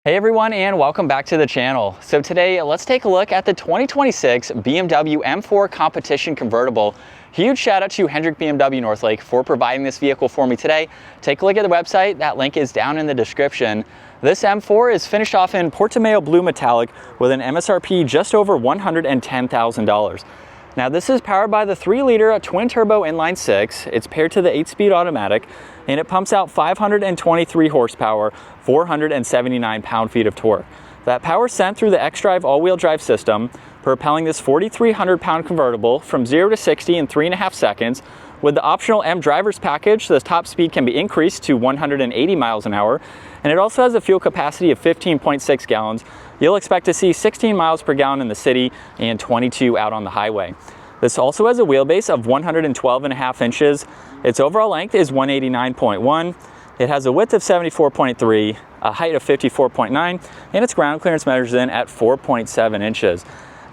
Hey everyone, and welcome back to the channel. So today let's take a look at the 2026 BMW M4 Competition Convertible. Huge shout out to Hendrick BMW Northlake for providing this vehicle for me today. Take a look at the website, that link is down in the description. This M4 is finished off in Portimao blue metallic with an MSRP just over $110,000. Now this is powered by the 3-liter twin-turbo inline-6. It's paired to the 8-speed automatic, and it pumps out 523 horsepower, 479 pound-feet of torque. That power is sent through the xDrive all-wheel drive system, propelling this 4,300-pound convertible from 0 to 60 in 3.5 seconds. With the optional M driver's package, the top speed can be increased to 180 miles an hour, and it also has a fuel capacity of 15.6 gallons. You'll expect to see 16 miles per gallon in the city and 22 out on the highway. This also has a wheelbase of 112.5 inches. Its overall length is 189.1. It has a width of 74.3, a height of 54.9, and its ground clearance measures in at 4.7 inches.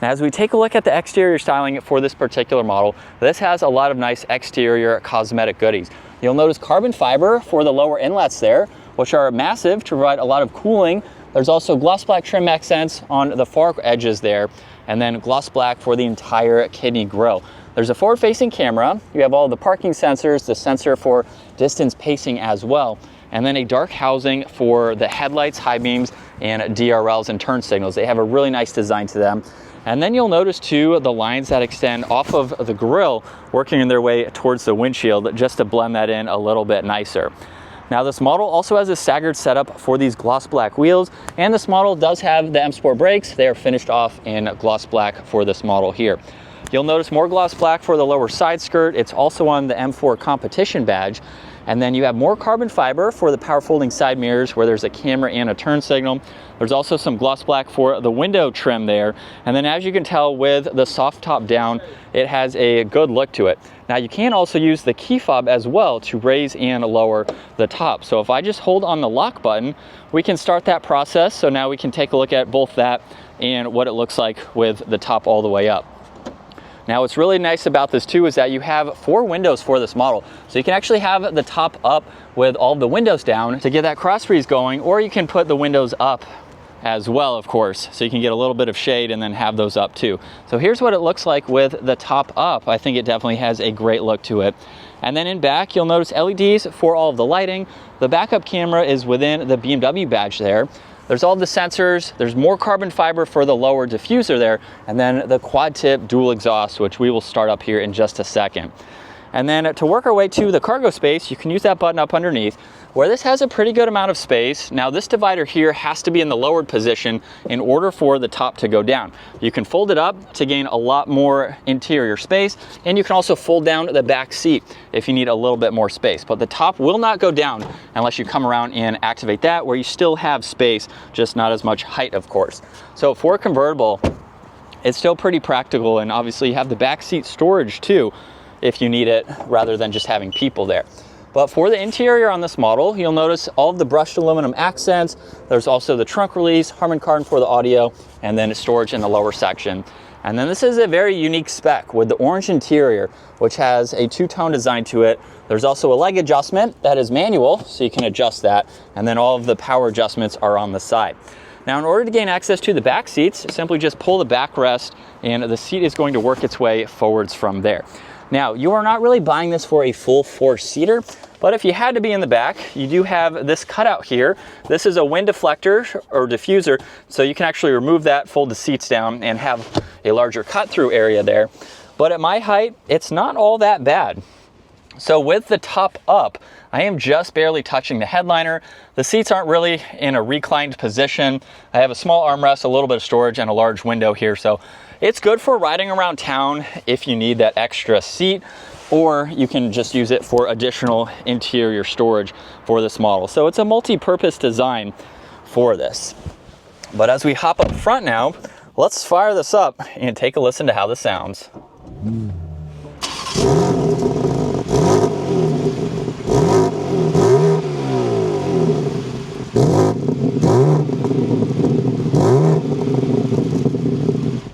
Now, as we take a look at the exterior styling for this particular model, this has a lot of nice exterior cosmetic goodies. You'll notice carbon fiber for the lower inlets there, which are massive to provide a lot of cooling. There's also gloss black trim accents on the far edges there, and then gloss black for the entire kidney grille. There's a forward-facing camera. You have all the parking sensors, the sensor for distance pacing as well, and then a dark housing for the headlights, high beams, and DRLs and turn signals. They have a really nice design to them. And then you'll notice too the lines that extend off of the grille working in their way towards the windshield just to blend that in a little bit nicer. Now this model also has a staggered setup for these gloss black wheels, and this model does have the M Sport brakes. They are finished off in gloss black for this model here. You'll notice more gloss black for the lower side skirt. It's also on the M4 Competition badge. And then you have more carbon fiber for the power folding side mirrors where there's a camera and a turn signal. There's also some gloss black for the window trim there. And then as you can tell with the soft top down, it has a good look to it. Now you can also use the key fob as well to raise and lower the top. So if I just hold on the lock button, we can start that process. So now we can take a look at both that and what it looks like with the top all the way up. Now what's really nice about this too is that you have 4 windows for this model. So you can actually have the top up with all the windows down to get that cross breeze going, or you can put the windows up as well, of course, so you can get a little bit of shade and then have those up too. So here's what it looks like with the top up. I think it definitely has a great look to it. And then in back, you'll notice LEDs for all of the lighting. The backup camera is within the BMW badge there. There's all the sensors, there's more carbon fiber for the lower diffuser there, and then the quad tip dual exhaust, which we will start up here in just a second. And then to work our way to the cargo space, you can use that button up underneath, where this has a pretty good amount of space. Now this divider here has to be in the lowered position in order for the top to go down. You can fold it up to gain a lot more interior space, and you can also fold down the back seat if you need a little bit more space. But the top will not go down unless you come around and activate that, where you still have space, just not as much height, of course. So for a convertible, it's still pretty practical, and obviously you have the back seat storage too, if you need it, rather than just having people there. But for the interior on this model, you'll notice all of the brushed aluminum accents. There's also the trunk release, Harman Kardon for the audio, and then storage in the lower section. And then this is a very unique spec with the orange interior, which has a 2-tone design to it. There's also a leg adjustment that is manual, so you can adjust that. And then all of the power adjustments are on the side. Now, in order to gain access to the back seats, simply just pull the backrest, and the seat is going to work its way forwards from there. Now, you are not really buying this for a full 4-seater, but if you had to be in the back, you do have this cutout here. This is a wind deflector or diffuser, so you can actually remove that, fold the seats down, and have a larger cut-through area there. But at my height, it's not all that bad. So with the top up, I am just barely touching the headliner. The seats aren't really in a reclined position. I have a small armrest, a little bit of storage, and a large window here. So it's good for riding around town if you need that extra seat, or you can just use it for additional interior storage for this model. So it's a multi-purpose design for this. But as we hop up front now, let's fire this up and take a listen to how this sounds.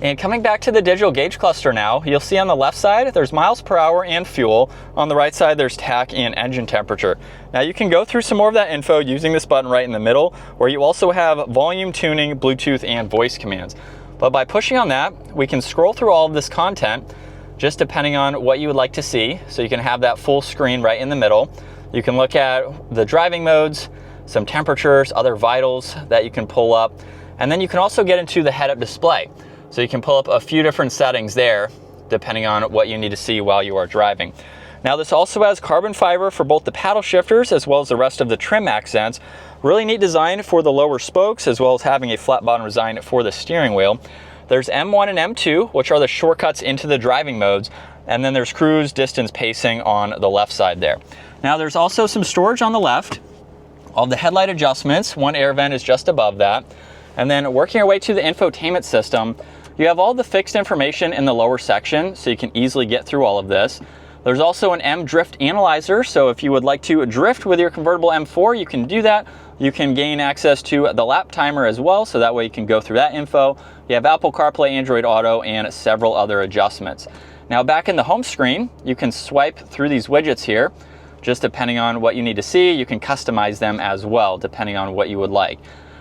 And coming back to the digital gauge cluster now, you'll see on the left side, there's miles per hour and fuel. On the right side, there's tach and engine temperature. Now you can go through some more of that info using this button right in the middle, where you also have volume tuning, Bluetooth, and voice commands. But by pushing on that, we can scroll through all of this content, just depending on what you would like to see. So you can have that full screen right in the middle. You can look at the driving modes, some temperatures, other vitals that you can pull up. And then you can also get into the head-up display. So you can pull up a few different settings there, depending on what you need to see while you are driving. Now this also has carbon fiber for both the paddle shifters as well as the rest of the trim accents. Really neat design for the lower spokes, as well as having a flat bottom design for the steering wheel. There's M1 and M2, which are the shortcuts into the driving modes. And then there's cruise, distance, pacing on the left side there. Now there's also some storage on the left. All the headlight adjustments, one air vent is just above that. And then working our way to the infotainment system, you have all the fixed information in the lower section, so you can easily get through all of this. There's also an M drift analyzer, so if you would like to drift with your convertible M4, you can do that. You can gain access to the lap timer as well, so that way you can go through that info. You have Apple CarPlay, Android Auto, and several other adjustments. Now back in the home screen, you can swipe through these widgets here, just depending on what you need to see. You can customize them as well, depending on what you would like.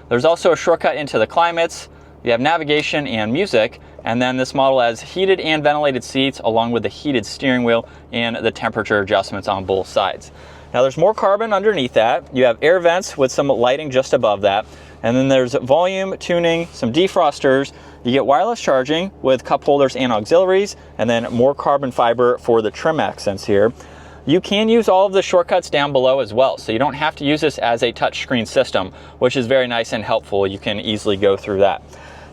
There's also a shortcut into the climates. You have navigation and music, and then this model has heated and ventilated seats along with the heated steering wheel and the temperature adjustments on both sides. Now there's more carbon underneath that. You have air vents with some lighting just above that, and then there's volume tuning, some defrosters. You get wireless charging with cup holders and auxiliaries, and then more carbon fiber for the trim accents here. You can use all of the shortcuts down below as well, so you don't have to use this as a touchscreen system, which is very nice and helpful. You can easily go through that.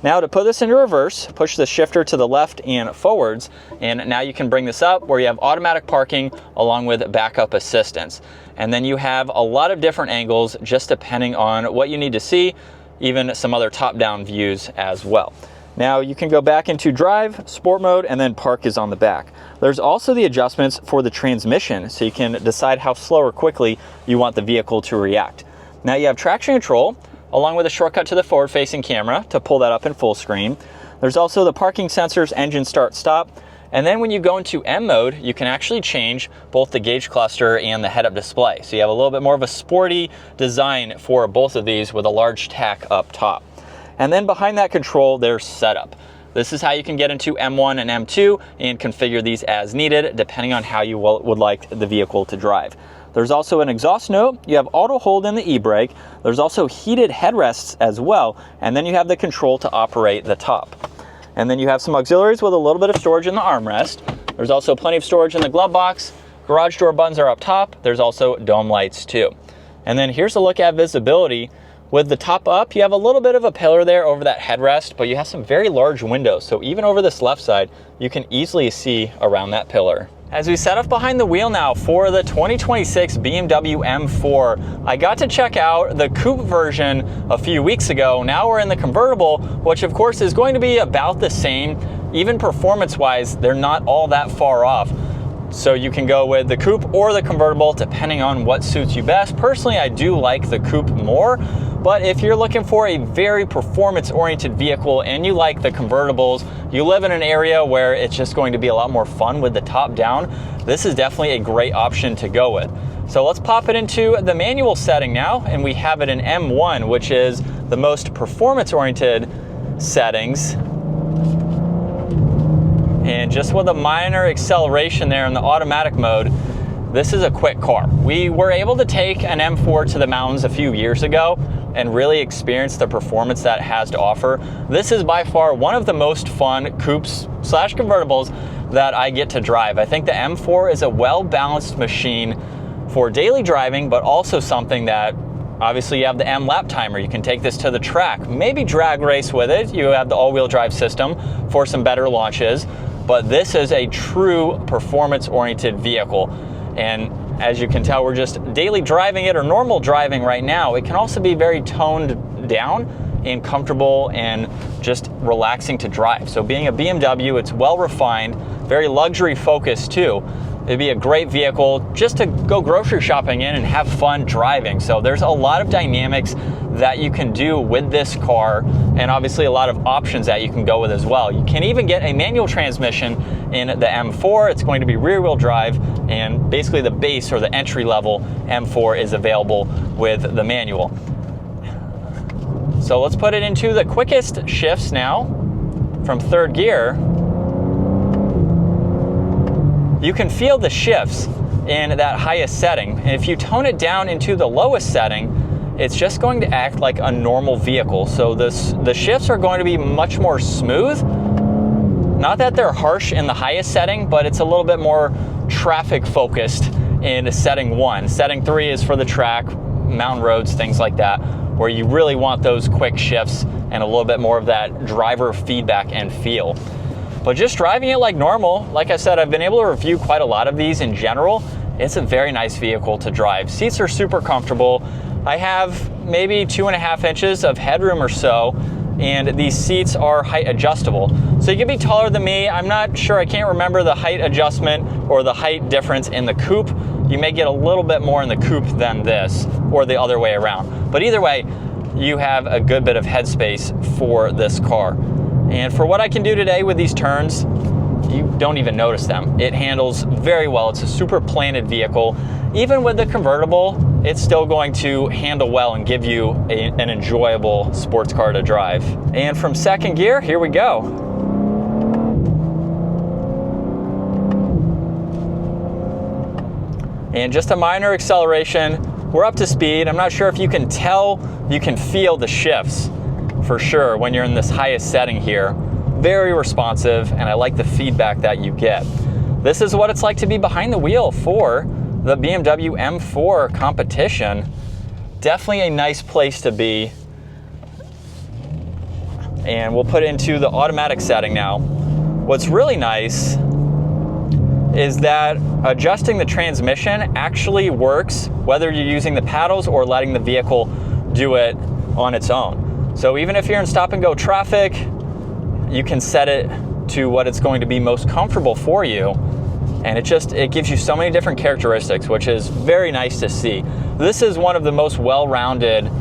Now to put this into reverse, push the shifter to the left and forwards, and now you can bring this up where you have automatic parking along with backup assistance. And then you have a lot of different angles just depending on what you need to see, even some other top-down views as well. Now you can go back into drive, sport mode, and then park is on the back. There's also the adjustments for the transmission, so you can decide how slow or quickly you want the vehicle to react. Now you have traction control, along with a shortcut to the forward-facing camera to pull that up in full screen. There's also the parking sensors, engine start-stop, and then when you go into M mode, you can actually change both the gauge cluster and the head-up display. So you have a little bit more of a sporty design for both of these with a large tach up top. And then behind that control, there's setup. This is how you can get into M1 and M2 and configure these as needed, depending on how you would like the vehicle to drive. There's also an exhaust note. You have auto hold in the e-brake. There's also heated headrests as well. And then you have the control to operate the top. And then you have some auxiliaries with a little bit of storage in the armrest. There's also plenty of storage in the glove box. Garage door buttons are up top. There's also dome lights too. And then here's a look at visibility. With the top up, you have a little bit of a pillar there over that headrest, but you have some very large windows. So even over this left side, you can easily see around that pillar. As we set up behind the wheel now for the 2026 BMW M4, I got to check out the coupe version a few weeks ago. Now we're in the convertible, which of course is going to be about the same. Even performance-wise, they're not all that far off. So you can go with the coupe or the convertible depending on what suits you best. Personally, I do like the coupe more, but if you're looking for a very performance-oriented vehicle and you like the convertibles, you live in an area where it's just going to be a lot more fun with the top down, this is definitely a great option to go with. So let's pop it into the manual setting now, and we have it in M1, which is the most performance-oriented settings. And just with a minor acceleration there in the automatic mode, this is a quick car. We were able to take an M4 to the mountains a few years ago and really experience the performance that it has to offer. This is by far one of the most fun coupes / convertibles that I get to drive. I think the M4 is a well-balanced machine for daily driving, but also something that obviously you have the M lap timer. You can take this to the track, maybe drag race with it. You have the all-wheel drive system for some better launches, but this is a true performance-oriented vehicle. And as you can tell, we're just daily driving it or normal driving right now. It can also be very toned down and comfortable and just relaxing to drive. So being a BMW, it's well refined, very luxury focused too. It'd be a great vehicle just to go grocery shopping in and have fun driving. So there's a lot of dynamics that you can do with this car, and obviously a lot of options that you can go with as well. You can even get a manual transmission in the M4. It's going to be rear wheel drive, and basically the base or the entry level M4 is available with the manual. So let's put it into the quickest shifts now from third gear. You can feel the shifts in that highest setting. And if you tone it down into the lowest setting, it's just going to act like a normal vehicle. So the shifts are going to be much more smooth. Not that they're harsh in the highest setting, but it's a little bit more traffic focused in setting 1. Setting 3 is for the track, mountain roads, things like that, where you really want those quick shifts and a little bit more of that driver feedback and feel. But just driving it like normal, like I said, I've been able to review quite a lot of these in general. It's a very nice vehicle to drive. Seats are super comfortable. I have maybe 2.5 inches of headroom or so, and these seats are height adjustable. So you can be taller than me. I'm not sure, I can't remember the height adjustment or the height difference in the coupe. You may get a little bit more in the coupe than this, or the other way around. But either way, you have a good bit of headspace for this car. And for what I can do today with these turns, you don't even notice them. It handles very well. It's a super planted vehicle. Even with the convertible, it's still going to handle well and give you an enjoyable sports car to drive. And from second gear, here we go. And just a minor acceleration. We're up to speed. I'm not sure if you can tell, you can feel the shifts for sure when you're in this highest setting here. Very responsive, and I like the feedback that you get. This is what it's like to be behind the wheel for the BMW M4 Competition. Definitely a nice place to be. And we'll put it into the automatic setting now. What's really nice is that adjusting the transmission actually works whether you're using the paddles or letting the vehicle do it on its own. So even if you're in stop and go traffic, you can set it to what it's going to be most comfortable for you. And it gives you so many different characteristics, which is very nice to see. This is one of the most well-rounded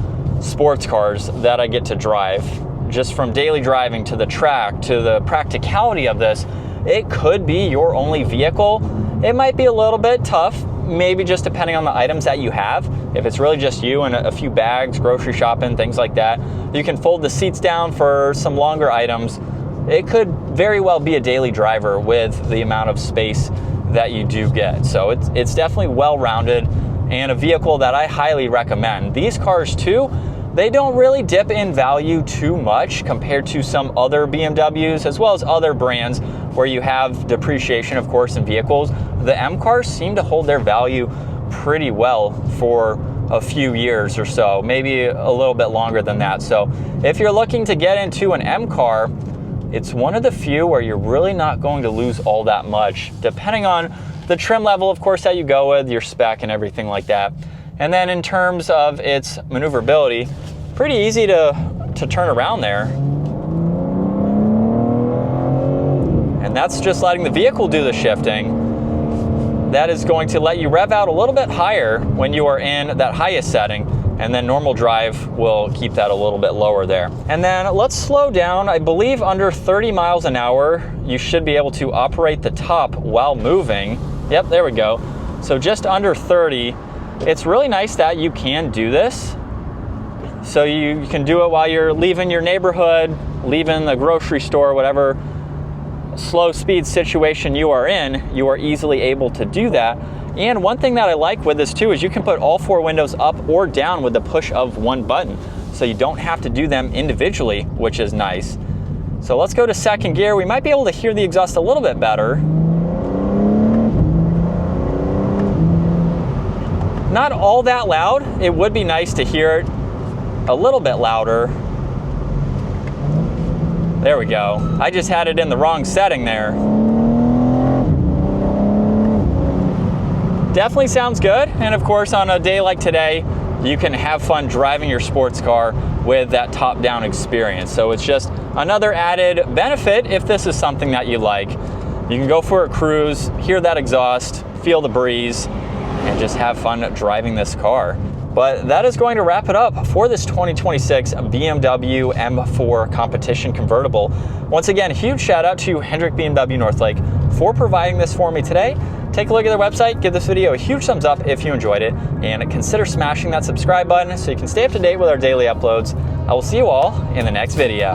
sports cars that I get to drive. Just from daily driving to the track to the practicality of this, it could be your only vehicle. It might be a little bit tough, maybe just depending on the items that you have. If it's really just you and a few bags, grocery shopping, things like that, you can fold the seats down for some longer items. It could very well be a daily driver with the amount of space that you do get. So it's definitely well-rounded and a vehicle that I highly recommend. These cars too, they don't really dip in value too much compared to some other BMWs as well as other brands where you have depreciation, of course, in vehicles. The M cars seem to hold their value pretty well for a few years or so, maybe a little bit longer than that. So if you're looking to get into an M car, it's one of the few where you're really not going to lose all that much, depending on the trim level, of course, that you go with, your spec and everything like that. And then in terms of its maneuverability, pretty easy to turn around there. And that's just letting the vehicle do the shifting. That is going to let you rev out a little bit higher when you are in that highest setting, and then normal drive will keep that a little bit lower there. And then let's slow down. I believe under 30 miles an hour, you should be able to operate the top while moving. Yep, there we go. So just under 30. It's really nice that you can do this. So you can do it while you're leaving your neighborhood, leaving the grocery store, whatever slow speed situation you are in, you are easily able to do that. And one thing that I like with this too is you can put all 4 windows up or down with the push of one button. So you don't have to do them individually, which is nice. So let's go to second gear. We might be able to hear the exhaust a little bit better. Not all that loud. It would be nice to hear it a little bit louder. There we go. I just had it in the wrong setting there. Definitely sounds good. And of course, on a day like today, you can have fun driving your sports car with that top-down experience. So it's just another added benefit if this is something that you like. You can go for a cruise, hear that exhaust, feel the breeze, and just have fun driving this car. But that is going to wrap it up for this 2026 BMW M4 Competition Convertible. Once again, huge shout out to Hendrick BMW Northlake for providing this for me today. Take a look at their website, give this video a huge thumbs up if you enjoyed it, and consider smashing that subscribe button so you can stay up to date with our daily uploads. I will see you all in the next video.